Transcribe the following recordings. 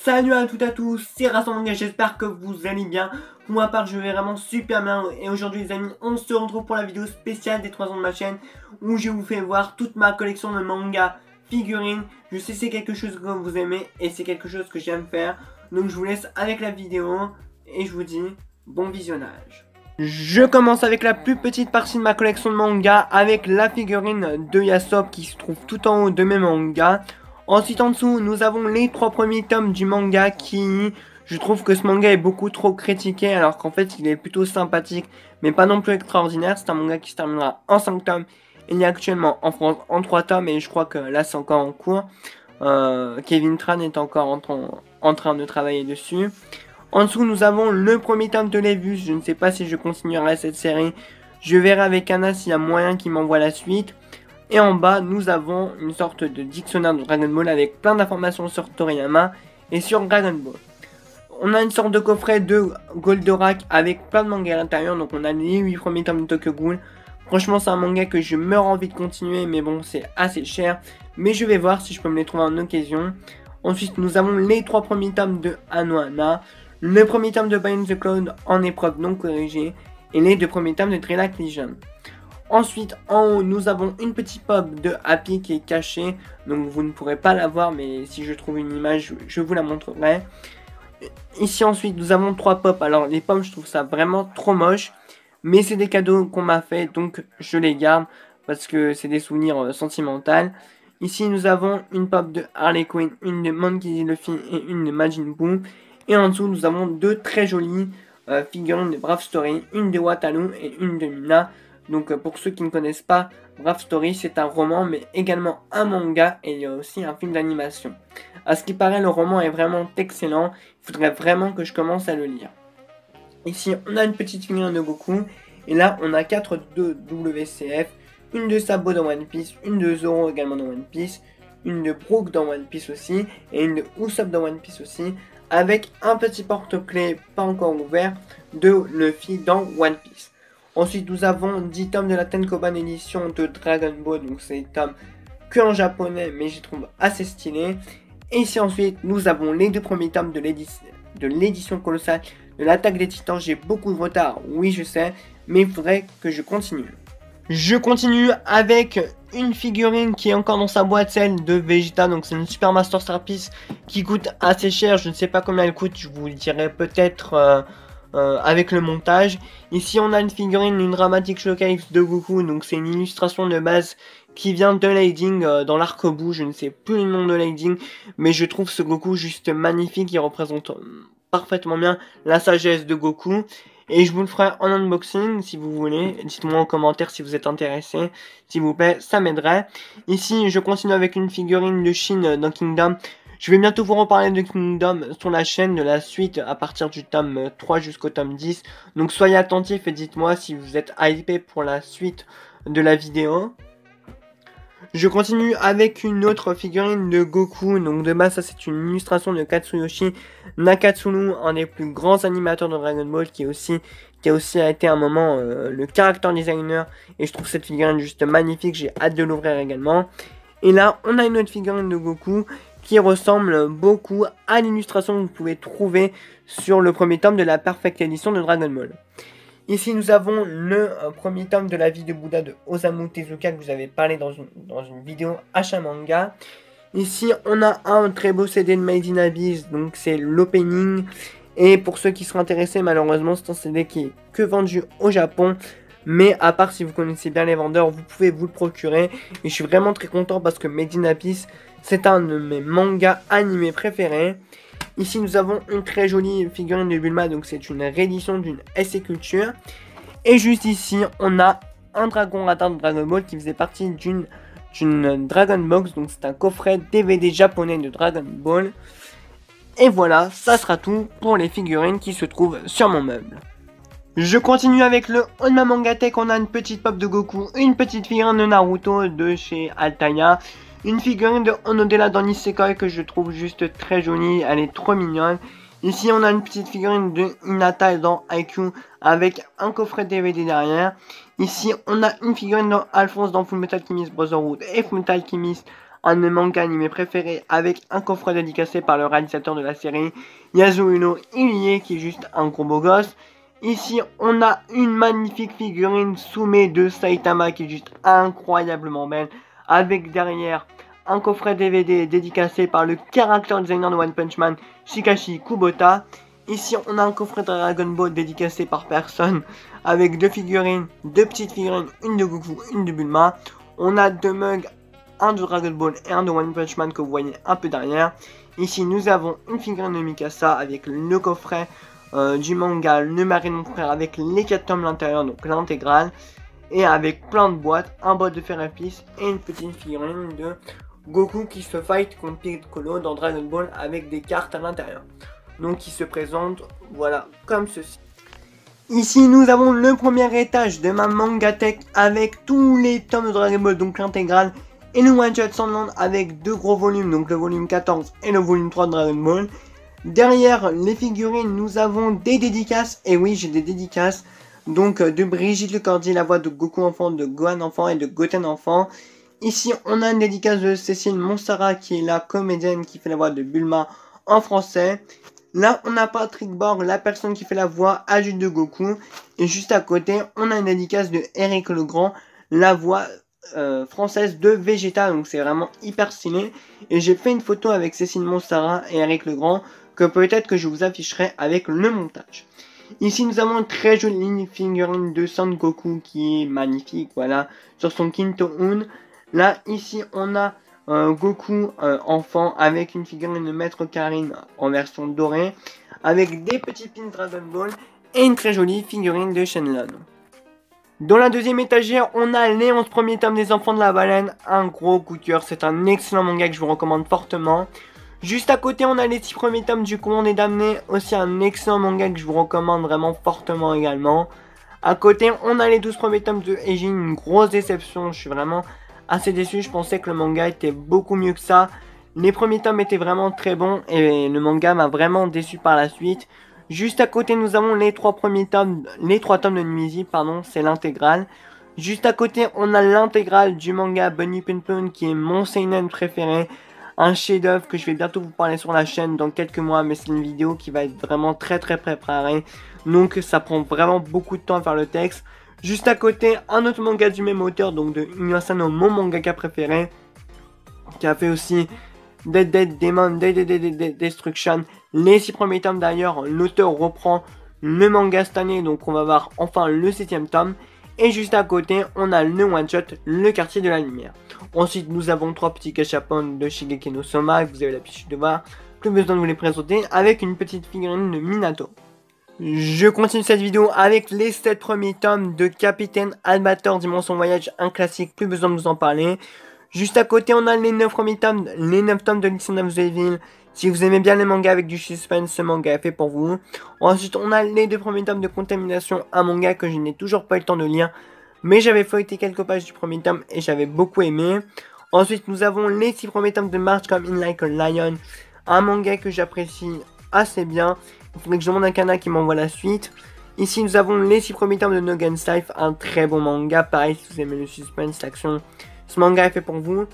Salut à toutes et à tous, c'est Rassembleur, j'espère que vous allez bien. Pour ma part, je vais vraiment super bien. Et aujourd'hui les amis, on se retrouve pour la vidéo spéciale des 3 ans de ma chaîne, où je vous fais voir toute ma collection de mangas, figurines. Je sais c'est quelque chose que vous aimez et c'est quelque chose que j'aime faire. Donc je vous laisse avec la vidéo et je vous dis bon visionnage. Je commence avec la plus petite partie de ma collection de mangas, avec la figurine de Yasop qui se trouve tout en haut de mes mangas. Ensuite en dessous nous avons les 3 premiers tomes du manga qui... Je trouve que ce manga est beaucoup trop critiqué alors qu'en fait il est plutôt sympathique mais pas non plus extraordinaire. C'est un manga qui se terminera en 5 tomes. Il y a actuellement en France en 3 tomes et je crois que là c'est encore en cours. Kevin Tran est encore en train de travailler dessus. En dessous nous avons le premier tome de Levus. Je ne sais pas si je continuerai cette série. Je verrai avec Anna s'il y a moyen qu'il m'envoie la suite. Et en bas, nous avons une sorte de dictionnaire de Dragon Ball avec plein d'informations sur Toriyama et sur Dragon Ball. On a une sorte de coffret de Goldorak avec plein de mangas à l'intérieur. Donc on a les 8 premiers tomes de Tokyo Ghoul. Franchement, c'est un manga que je meurs envie de continuer, mais bon, c'est assez cher. Mais je vais voir si je peux me les trouver en occasion. Ensuite, nous avons les 3 premiers tomes de Anohana, le premier tome de Beyond the Cloud en épreuve non corrigée et les 2 premiers tomes de Trilac Legion. Ensuite, en haut, nous avons une petite pop de Happy qui est cachée. Donc, vous ne pourrez pas la voir, mais si je trouve une image, je vous la montrerai. Ici, ensuite, nous avons 3 pop. Alors, les pommes, je trouve ça vraiment trop moche. Mais c'est des cadeaux qu'on m'a fait, donc je les garde. Parce que c'est des souvenirs sentimentaux. Ici, nous avons une pop de Harley Quinn, une de Monkey D. Luffy et une de Majin Buu. Et en dessous, nous avons 2 très jolies figurines de Brave Story. Une de Wataru et une de Mina. Donc pour ceux qui ne connaissent pas, Brave Story c'est un roman mais également un manga et il y a aussi un film d'animation. À ce qui paraît le roman est vraiment excellent, il faudrait vraiment que je commence à le lire. Ici on a une petite figurine de Goku et là on a 4 de WCF, une de Sabo dans One Piece, une de Zoro également dans One Piece, une de Brook dans One Piece aussi et une de Usopp dans One Piece aussi, avec un petit porte-clés pas encore ouvert de Luffy dans One Piece. Ensuite, nous avons 10 tomes de la Tenkoban édition de Dragon Ball. Donc, c'est des tomes que en japonais, mais je trouve assez stylé. Et ici, ensuite, nous avons les 2 premiers tomes de l'édition colossale de l'Attaque des Titans. J'ai beaucoup de retard, oui, je sais, mais il faudrait que je continue. Je continue avec une figurine qui est encore dans sa boîte, celle de Vegeta. Donc, c'est une Super Master Star Piece qui coûte assez cher. Je ne sais pas combien elle coûte, je vous le dirai peut-être... avec le montage. Ici on a une figurine, une dramatique showcase de Goku, donc c'est une illustration de base qui vient de Lading dans l'arc-bout, je ne sais plus le nom de Lading, mais je trouve ce Goku juste magnifique, il représente parfaitement bien la sagesse de Goku, et je vous le ferai en unboxing si vous voulez, dites-moi en commentaire si vous êtes intéressé, s'il vous plaît, ça m'aiderait. Ici je continue avec une figurine de Shin dans Kingdom. Je vais bientôt vous reparler de Kingdom sur la chaîne, de la suite à partir du tome 3 jusqu'au tome 10. Donc soyez attentifs et dites-moi si vous êtes hypé pour la suite de la vidéo. Je continue avec une autre figurine de Goku. Donc de base ça c'est une illustration de Katsuyoshi Nakatsuru, un des plus grands animateurs de Dragon Ball qui a aussi été à un moment le character designer. Et je trouve cette figurine juste magnifique, j'ai hâte de l'ouvrir également. Et là on a une autre figurine de Goku qui ressemble beaucoup à l'illustration que vous pouvez trouver sur le premier tome de la Perfect Edition de Dragon Ball. Ici nous avons le premier tome de la vie de Bouddha de Osamu Tezuka que vous avez parlé dans une vidéo Achat Manga. Ici on a un très beau CD de Made in Abyss, donc c'est l'opening. Et pour ceux qui seraient intéressés, malheureusement c'est un CD qui est que vendu au Japon. Mais à part si vous connaissez bien les vendeurs, vous pouvez vous le procurer. Et je suis vraiment très content parce que Made in Abyss, c'est un de mes mangas animés préférés. Ici nous avons une très jolie figurine de Bulma, donc c'est une réédition d'une SC Culture. Et juste ici, on a un dragon radar de Dragon Ball qui faisait partie d'une Dragon Box. Donc c'est un coffret DVD japonais de Dragon Ball. Et voilà, ça sera tout pour les figurines qui se trouvent sur mon meuble. Je continue avec le Onma Manga Tech. On a une petite pop de Goku, une petite figurine de Naruto de chez Altaïa, une figurine de Onodera dans Nisekoi que je trouve juste très jolie, elle est trop mignonne. Ici on a une petite figurine de Hinata dans Haikyuu avec un coffret DVD derrière. Ici on a une figurine de Alphonse dans Fullmetal Alchemist Brotherhood et Fullmetal Alchemist un de mes mangas animés préférés avec un coffret dédicacé par le réalisateur de la série, Yasuhiro Irie, qui est juste un gros beau gosse. Ici, on a une magnifique figurine Sume de Saitama qui est juste incroyablement belle, avec derrière un coffret DVD dédicacé par le character designer de One Punch Man, Shikashi Kubota. Ici, on a un coffret Dragon Ball dédicacé par personne, avec deux figurines, deux petites figurines, une de Goku, une de Bulma. On a deux mugs, un de Dragon Ball et un de One Punch Man que vous voyez un peu derrière. Ici, nous avons une figurine de Mikasa avec le coffret du manga Le Mari de mon frère avec les 4 tomes à l'intérieur, donc l'intégrale. Et avec plein de boîtes, un bot de fer à pisse et une petite figurine de Goku qui se fight contre Piccolo dans Dragon Ball avec des cartes à l'intérieur. Donc qui se présente, voilà, comme ceci. Ici nous avons le premier étage de ma mangatech avec tous les tomes de Dragon Ball, donc l'intégrale, et le One Shot Sandland avec deux gros volumes, donc le volume 14 et le volume 3 de Dragon Ball. Derrière les figurines, nous avons des dédicaces, et oui j'ai des dédicaces, donc de Brigitte Lecordier, la voix de Goku enfant, de Gohan enfant et de Goten enfant. Ici on a une dédicace de Cécile Monsara qui est la comédienne qui fait la voix de Bulma en français. Là, on a Patrick Borg, la personne qui fait la voix adulte de Goku. Et juste à côté, on a une dédicace de Eric Legrand, la voix française de Vegeta. Donc c'est vraiment hyper stylé. Et j'ai fait une photo avec Cécile Monsara et Eric Legrand que peut-être que je vous afficherai avec le montage. Ici, nous avons une très jolie figurine de Son Goku qui est magnifique, voilà, sur son Kinto-un. Là, ici, on a Goku enfant avec une figurine de Maître Karine en version dorée, avec des petits pins Dragon Ball et une très jolie figurine de Shenlong. Dans la deuxième étagère, on a les 11 premiers tomes des Enfants de la Baleine, un gros coup de cœur, c'est un excellent manga que je vous recommande fortement. Juste à côté, on a les 6 premiers tomes du Commandé d'Amener, aussi un excellent manga que je vous recommande vraiment fortement également. À côté, on a les 12 premiers tomes de Eijin, une grosse déception, je suis vraiment assez déçu, je pensais que le manga était beaucoup mieux que ça. Les premiers tomes étaient vraiment très bons et le manga m'a vraiment déçu par la suite. Juste à côté, nous avons les 3 tomes de Nuizi, pardon, c'est l'intégrale. Juste à côté, on a l'intégrale du manga Bunny Punpun qui est mon seinen préféré. Un chef-d'œuvre que je vais bientôt vous parler sur la chaîne dans quelques mois, mais c'est une vidéo qui va être vraiment très préparée. Donc ça prend vraiment beaucoup de temps à faire le texte. Juste à côté, un autre manga du même auteur, donc de Inyo Asano, mon mangaka préféré, qui a fait aussi Dead Demon, Dead Destruction. Les 6 premiers tomes d'ailleurs, l'auteur reprend le manga cette année, donc on va voir enfin le 7ème tome. Et juste à côté, on a le one shot, le quartier de la lumière. Ensuite, nous avons 3 petits cachapons de Shigeki no Soma, que vous avez l'habitude de voir. Plus besoin de vous les présenter, avec une petite figurine de Minato. Je continue cette vidéo avec les 7 premiers tomes de Capitaine Albator, Dimension Voyage, un classique, plus besoin de vous en parler. Juste à côté, on a les 9 premiers tomes, les 9 tomes de Listen of the Evil. Si vous aimez bien les mangas avec du suspense, ce manga est fait pour vous. Ensuite, on a les 2 premiers tomes de Contamination, un manga que je n'ai toujours pas eu le temps de lire, mais j'avais feuilleté quelques pages du premier tome et j'avais beaucoup aimé. Ensuite, nous avons les 6 premiers tomes de March Come In Like a Lion, un manga que j'apprécie assez bien. Il faudrait que je demande à Kana qui m'envoie la suite. Ici, nous avons les 6 premiers tomes de No Gun's Life, un très bon manga. Pareil, si vous aimez le suspense, l'action, ce manga est fait pour vous.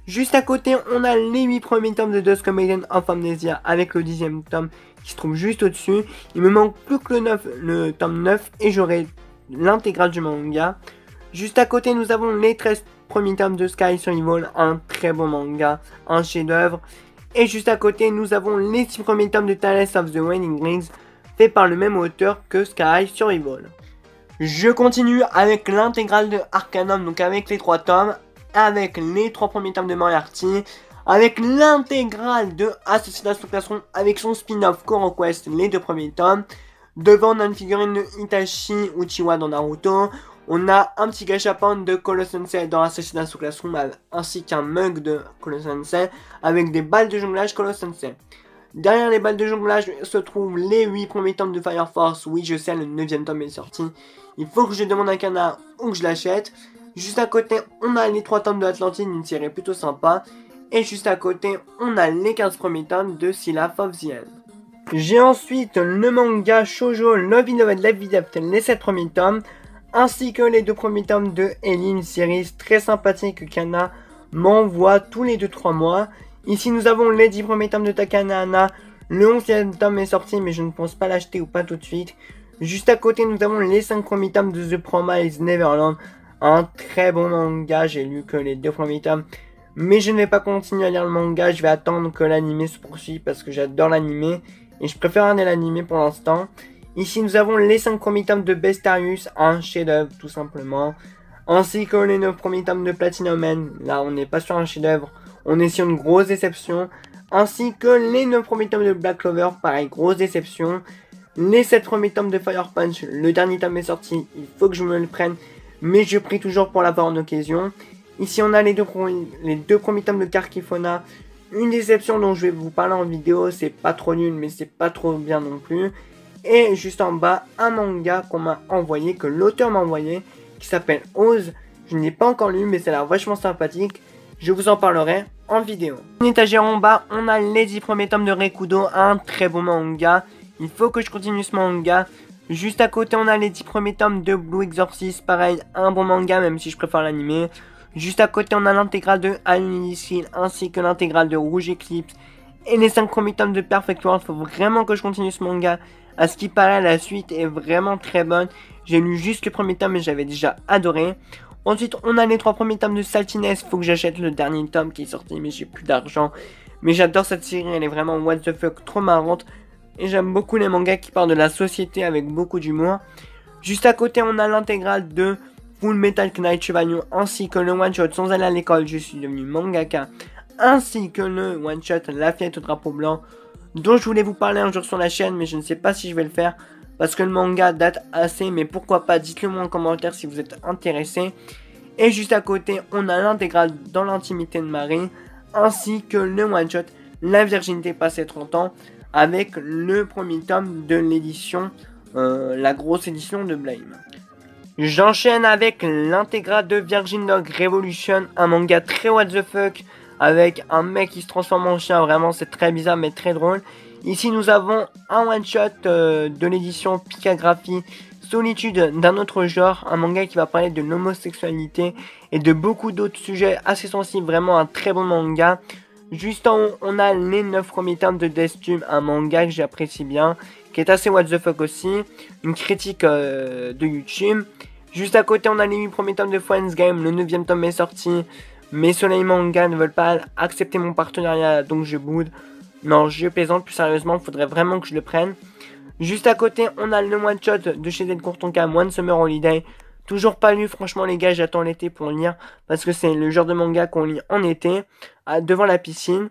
Juste à côté, on a les 8 premiers tomes de Dusk Maiden of Amnesia avec le 10ème tome qui se trouve juste au-dessus. Il me manque plus que le tome 9 et j'aurai l'intégrale du manga. Juste à côté, nous avons les 13 premiers tomes de Sky Survival, un très bon manga, un chef-d'œuvre. Et juste à côté, nous avons les 6 premiers tomes de Tales of the Waning Rings, fait par le même auteur que Sky Survival. Je continue avec l'intégrale de Arcanum, donc avec les 3 tomes, avec les 3 premiers tomes de Moriarty, avec l'intégrale de Assassination Classroom, avec son spin-off Koro Quest, les 2 premiers tomes. Devant, on a une figurine de Itachi Uchiwa dans Naruto. On a un petit gachapon de Kolo Sensei dans Assassination Classroom, ainsi qu'un mug de Kolo Sensei, avec des balles de jonglage Kolo Sensei. Derrière les balles de jonglage se trouvent les 8 premiers tomes de Fire Force. Oui, je sais, le 9ème tome est sorti. Il faut que je demande à Kana ou que je l'achète. Juste à côté, on a les 3 tomes de Atlantide, une série plutôt sympa. Et juste à côté, on a les 15 premiers tomes de Syllabus of the End. J'ai ensuite le manga Shoujo Love in Love Live After, les 7 premiers tomes, ainsi que les 2 premiers tomes de Ellie, une série très sympathique que Kana m'envoie tous les 2-3 mois. Ici nous avons les 10 premiers tomes de Takahana. Le 11e tome est sorti mais je ne pense pas l'acheter ou pas tout de suite. Juste à côté nous avons les 5 premiers tomes de The Promised Neverland. Un très bon manga, j'ai lu que les 2 premiers tomes. Mais je ne vais pas continuer à lire le manga, je vais attendre que l'anime se poursuive parce que j'adore l'anime. Et je préfère regarder l'anime pour l'instant. Ici nous avons les 5 premiers tomes de Bestarius, un chef-d'œuvre tout simplement. Ainsi que les 9 premiers tomes de Platinum Man, là on n'est pas sur un chef-d'œuvre, on est sur une grosse déception. Ainsi que les 9 premiers tomes de Black Clover, pareil, grosse déception. Les 7 premiers tomes de Fire Punch, le dernier tome est sorti, il faut que je me le prenne. Mais je prie toujours pour l'avoir en occasion. Ici on a les deux premiers tomes de Carkifona. Une déception dont je vais vous parler en vidéo, c'est pas trop nul mais c'est pas trop bien non plus. Et juste en bas, un manga qu'on m'a envoyé, que l'auteur m'a envoyé, qui s'appelle Oz. Je n'ai pas encore lu mais ça a l'air vachement sympathique. Je vous en parlerai en vidéo. Une étagère en bas, on a les 10 premiers tomes de Rekudo, un très bon manga. Il faut que je continue ce manga. Juste à côté, on a les 10 premiers tomes de Blue Exorcist, pareil, un bon manga même si je préfère l'anime. Juste à côté, on a l'intégrale de Alunicil ainsi que l'intégrale de Rouge Eclipse et les 5 premiers tomes de Perfect World. Il faut vraiment que je continue ce manga. À ce qui paraît, la suite est vraiment très bonne. J'ai lu juste le premier tome et j'avais déjà adoré. Ensuite, on a les 3 premiers tomes de Saltiness. Faut que j'achète le dernier tome qui est sorti, mais j'ai plus d'argent. Mais j'adore cette série, elle est vraiment what the fuck, trop marrante. Et j'aime beaucoup les mangas qui parlent de la société avec beaucoup d'humour. Juste à côté, on a l'intégrale de Full Metal Knight Chevalier ainsi que le one-shot Sans aller à l'école, je suis devenu mangaka. Ainsi que le one-shot La fillette au drapeau blanc, dont je voulais vous parler un jour sur la chaîne, mais je ne sais pas si je vais le faire. Parce que le manga date assez, mais pourquoi pas, dites-le moi en commentaire si vous êtes intéressé. Et juste à côté, on a l'intégrale Dans l'intimité de Marie, ainsi que le one-shot La virginité passée 30 ans, avec le premier tome de l'édition, la grosse édition de Blame. J'enchaîne avec l'intégrale de Virgin Dog Revolution, un manga très what the fuck, avec un mec qui se transforme en chien, vraiment c'est très bizarre mais très drôle. Ici nous avons un one shot de l'édition Picagraphie, Solitude d'un autre genre, un manga qui va parler de l'homosexualité et de beaucoup d'autres sujets assez sensibles, vraiment un très bon manga. Juste en haut, on a les 9 premiers tomes de Death Tube, un manga que j'apprécie bien, qui est assez what the fuck aussi, une critique de YouTube. Juste à côté, on a les 8 premiers tomes de Friends Game, le 9e tome est sorti, mais Soleil Manga ne veulent pas accepter mon partenariat, donc je boude. Non, je plaisante, plus sérieusement, il faudrait vraiment que je le prenne. Juste à côté, on a le one-shot de chez Delcourt Tonkam, One Summer Holiday. Toujours pas lu, franchement les gars, j'attends l'été pour le lire, parce que c'est le genre de manga qu'on lit en été, devant la piscine.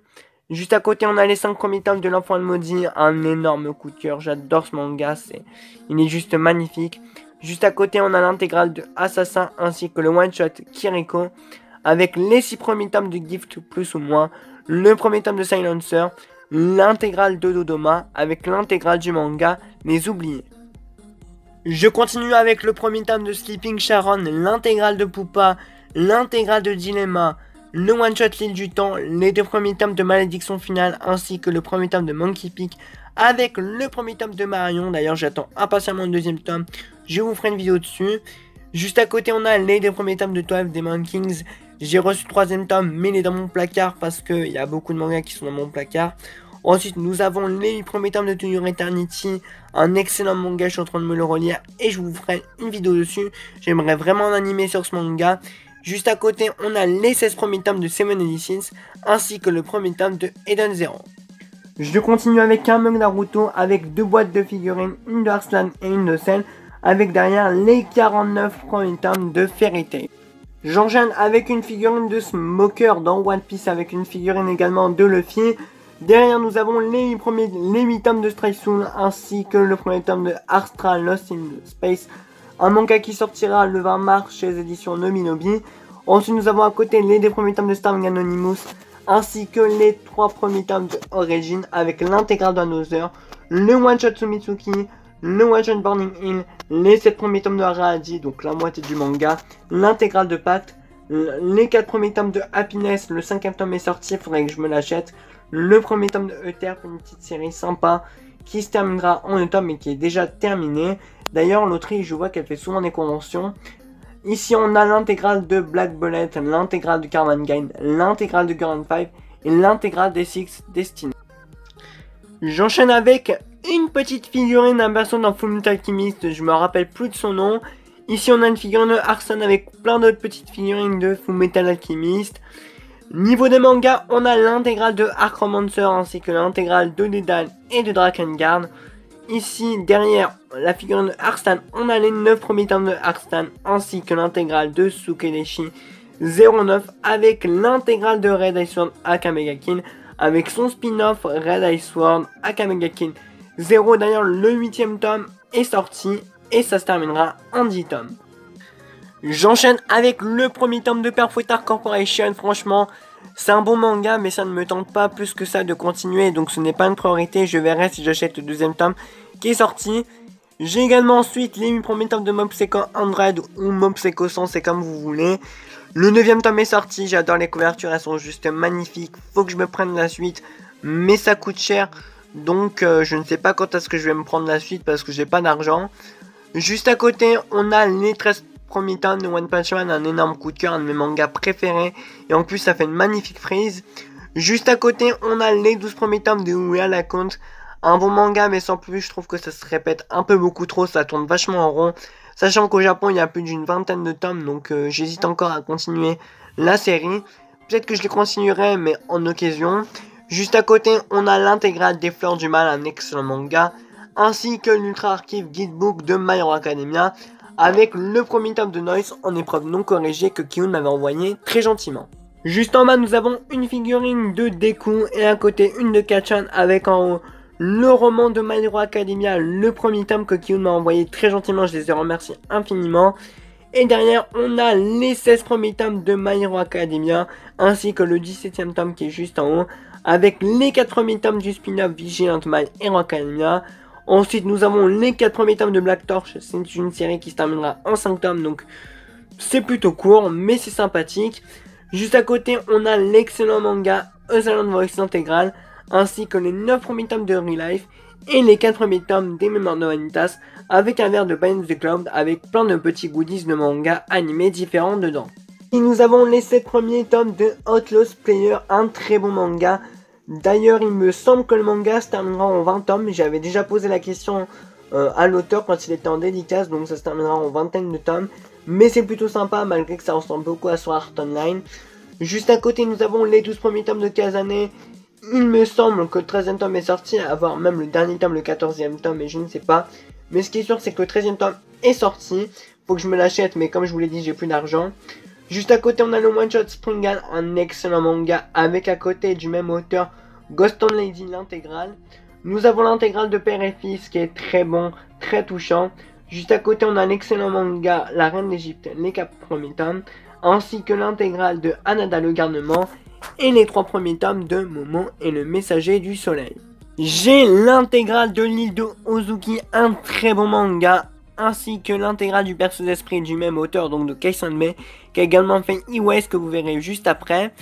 Juste à côté, on a les 5 premiers tomes de l'Enfant de Maudit, un énorme coup de cœur, j'adore ce manga, il est juste magnifique. Juste à côté, on a l'intégrale de Assassin, ainsi que le one-shot Kiriko, avec les 6 premiers tomes de Gift plus ou moins, le premier tome de Silencer, l'intégrale de Dodoma, avec l'intégrale du manga Les Oubliés. Je continue avec le premier tome de Sleeping Sharon, l'intégrale de Poupa, l'intégrale de Dilemma, le one-shot L'île du temps, les 2 premiers tomes de Malédiction finale, ainsi que le premier tome de Monkey Peak, avec le premier tome de Marion. D'ailleurs, j'attends impatiemment le 2e tome, je vous ferai une vidéo dessus. Juste à côté, on a les 2 premiers tomes de 12 Demon Kings. J'ai reçu le 3e tome, mais il est dans mon placard parce qu'il y a beaucoup de mangas qui sont dans mon placard. Ensuite, nous avons les 8 premiers tomes de To Your Eternity, un excellent manga, je suis en train de me le relire et je vous ferai une vidéo dessus. J'aimerais vraiment un animé sur ce manga. Juste à côté, on a les 16 premiers tomes de Seven Edicins, ainsi que le premier tome de Eden Zero. Je continue avec un mug Naruto, avec 2 boîtes de figurines, une de Arslan et une de Cell, avec derrière les 49 premiers tomes de Fairy Tail. J'enchaîne avec une figurine de Smoker dans One Piece, avec une figurine également de Luffy. Derrière, nous avons les 8 tomes de Stray Soul, ainsi que le premier tome de Astra Lost in Space, un manga qui sortira le 20 mars chez les éditions Nominobi. Ensuite, nous avons à côté les 2 premiers tomes de Starving Anonymous, ainsi que les 3 premiers tomes de Origin, avec l'intégrale d'Another, le one-shot Sumitsuki, le one-shot Burning Hill, les 7 premiers tomes de Arahaji, donc la moitié du manga, l'intégrale de Pacte, les 4 premiers tomes de Happiness, le 5e tome est sorti, il faudrait que je me l'achète, le premier tome de Euterpe, une petite série sympa, qui se terminera en automne mais qui est déjà terminée. D'ailleurs, l'autrice, je vois qu'elle fait souvent des conventions. Ici, on a l'intégrale de Black Bullet, l'intégrale de Caravan Gain, l'intégrale de Current 5 et l'intégrale des Six Destiny. J'enchaîne avec une petite figurine d'un perso dans Fullmetal Alchemist, je me rappelle plus de son nom. Ici, on a une figurine de Arsène avec plein d'autres petites figurines de Fullmetal Alchemist. Niveau des mangas, on a l'intégrale de Arc Romancer ainsi que l'intégrale de Dédale et de Drakengard. Ici, derrière la figurine de Arstan, on a les 9 premiers tomes de Arstan ainsi que l'intégrale de Sukedeshi 09 avec l'intégrale de Red Ice Sword Akamegakin avec son spin-off Red Ice Sword Akamegakin 0. D'ailleurs, le 8ème tome est sorti et ça se terminera en 10 tomes. J'enchaîne avec le premier tome de Perfouetard Corporation. Franchement, c'est un bon manga, mais ça ne me tente pas plus que ça de continuer, donc ce n'est pas une priorité. Je verrai si j'achète le deuxième tome qui est sorti. J'ai également ensuite les 8 premiers tomes de Mob Psycho 100 ou Mob Psycho 100, c'est comme vous voulez. Le 9ème tome est sorti, j'adore les couvertures, elles sont juste magnifiques. Faut que je me prenne la suite, mais ça coûte cher, donc je ne sais pas quand est-ce que je vais me prendre la suite parce que j'ai pas d'argent. Juste à côté, on a les 13 premiers tomes de One Punch Man, un énorme coup de cœur, un de mes mangas préférés, et en plus ça fait une magnifique frise. Juste à côté, on a les 12 premiers tomes de Real Account, un bon manga, mais sans plus, je trouve que ça se répète un peu beaucoup trop, ça tourne vachement en rond, sachant qu'au Japon il y a plus d'une vingtaine de tomes, donc j'hésite encore à continuer la série. Peut-être que je les continuerai, mais en occasion. Juste à côté, on a l'intégrale des Fleurs du Mal, un excellent manga, ainsi que l'Ultra Archive Guidebook de My Hero Academia, avec le premier tome de Noise en épreuve non corrigée que Kiyun m'avait envoyé très gentiment. Juste en bas, nous avons une figurine de Deku et à côté une de Kachan avec en haut le roman de My Hero Academia, le premier tome que Kiyun m'a envoyé très gentiment, je les remercie infiniment. Et derrière, on a les 16 premiers tomes de My Hero Academia, ainsi que le 17ème tome qui est juste en haut, avec les 4 premiers tomes du spin-off Vigilant My Hero Academia. Ensuite, nous avons les 4 premiers tomes de Black Torch, c'est une série qui se terminera en 5 tomes, donc c'est plutôt court, mais c'est sympathique. Juste à côté, on a l'excellent manga A Silent Voice intégrale, ainsi que les 9 premiers tomes de Real Life et les 4 premiers tomes des Mémoires de Vanitas, avec un verre de Bind the Cloud, avec plein de petits goodies de manga animés différents dedans. Et nous avons les 7 premiers tomes de Outlaws Player, un très bon manga. D'ailleurs, il me semble que le manga se terminera en 20 tomes, j'avais déjà posé la question à l'auteur quand il était en dédicace, donc ça se terminera en vingtaine de tomes. Mais c'est plutôt sympa, malgré que ça ressemble beaucoup à Sword Art Online. Juste à côté, nous avons les 12 premiers tomes de Kazane. Il me semble que le 13ème tome est sorti, avoir même le dernier tome, le 14ème tome, et je ne sais pas. Mais ce qui est sûr, c'est que le 13ème tome est sorti. Faut que je me l'achète, mais comme je vous l'ai dit, j'ai plus d'argent. Juste à côté, on a le One Shot Springan, un excellent manga, avec à côté du même auteur, Ghost Town Lady, l'intégrale. Nous avons l'intégrale de Père et Fils, qui est très bon, très touchant. Juste à côté, on a l'excellent manga La Reine d'Égypte, les 4 premiers tomes, ainsi que l'intégrale de Hanada le Garnement, et les 3 premiers tomes de Momo et le Messager du Soleil. J'ai l'intégrale de l'île de Ozuki, un très bon manga, ainsi que l'intégrale du Berceau d'Esprit du même auteur, donc de Kei-Sanmei, qui a également fait Iwais, que vous verrez juste après.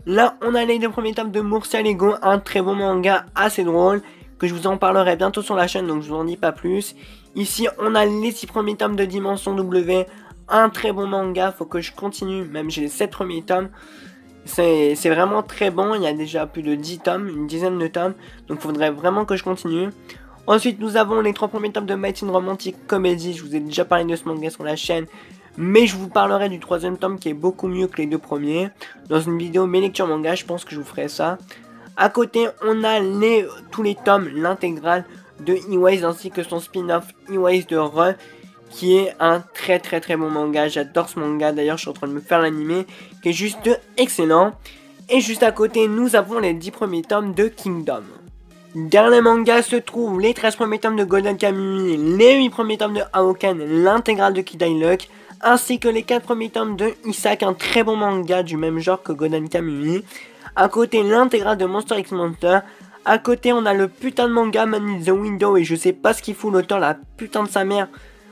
Là, on a les 2 premiers tomes de Murcia Lego, un très bon manga assez drôle, que je vous en parlerai bientôt sur la chaîne, donc je vous en dis pas plus. Ici, on a les 6 premiers tomes de Dimension W, un très bon manga, faut que je continue, même j'ai les 7 premiers tomes. C'est vraiment très bon, il y a déjà plus de 10 tomes, une dizaine de tomes, donc il faudrait vraiment que je continue. Ensuite, nous avons les 3 premiers tomes de Might in Romantic Comedy, je vous ai déjà parlé de ce manga sur la chaîne, mais je vous parlerai du 3ème tome qui est beaucoup mieux que les 2 premiers. Dans une vidéo mes lectures manga, je pense que je vous ferai ça. À côté, on a tous les tomes, l'intégrale de Iwais ainsi que son spin-off Iwais de Re, qui est un très bon manga. J'adore ce manga, d'ailleurs je suis en train de me faire l'animé, qui est juste excellent. Et juste à côté, nous avons les 10 premiers tomes de Kingdom. Dans les mangas se trouvent les 13 premiers tomes de Golden Kamuy, les 8 premiers tomes de Aoken, l'intégrale de Kid Luck, ainsi que les 4 premiers tomes de Isaac, un très bon manga du même genre que Golden Kamuy. À côté, l'intégrale de Monster X Monster. À côté, on a le putain de manga Man in the Window, et je sais pas ce qu'il fout l'auteur, la putain de sa mère.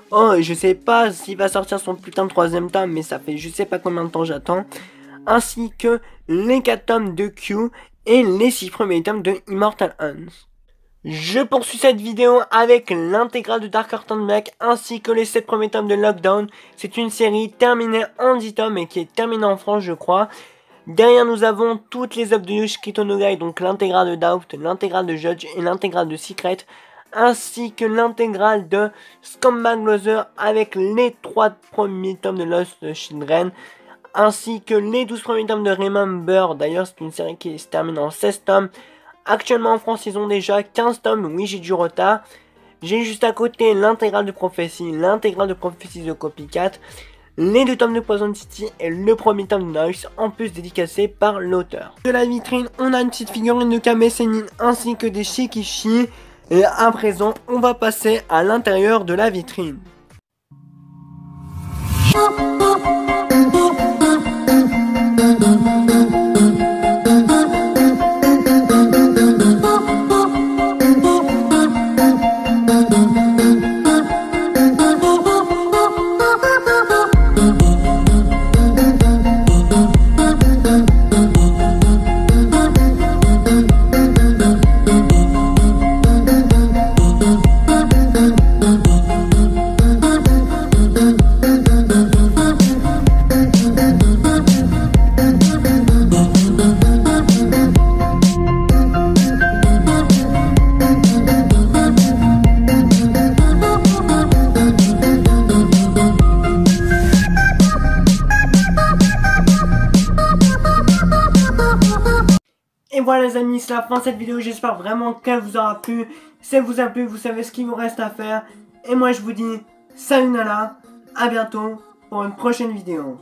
Oh, je sais pas s'il va sortir son putain de 3ème tome, mais ça fait je sais pas combien de temps j'attends. Ainsi que les 4 tomes de Q et les 6 premiers tomes de Immortal Huns. Je poursuis cette vidéo avec l'intégrale de Dark Horse Black ainsi que les 7 premiers tomes de Lockdown. C'est une série terminée en 10 tomes et qui est terminée en France, je crois. Derrière, nous avons toutes les œuvres de Yoshikito Nogai, donc l'intégrale de Doubt, l'intégrale de Judge et l'intégrale de Secret, ainsi que l'intégrale de Scumbag Loser avec les 3 premiers tomes de Lost Children, ainsi que les 12 premiers tomes de Remember. D'ailleurs, c'est une série qui se termine en 16 tomes. Actuellement en France, ils ont déjà 15 tomes. Oui, j'ai du retard. J'ai juste à côté l'intégrale de Prophecy, l'intégrale de Prophecy de Copycat, les 2 tomes de Poison City et le premier tome de Noise, en plus dédicacé par l'auteur. De la vitrine, on a une petite figurine de Kame Sennin ainsi que des Shikishi. Et à présent, on va passer à l'intérieur de la vitrine. Et voilà les amis, c'est la fin de cette vidéo, j'espère vraiment qu'elle vous aura plu. Si elle vous a plu, vous savez ce qu'il vous reste à faire. Et moi je vous dis, salut Nala, à bientôt pour une prochaine vidéo.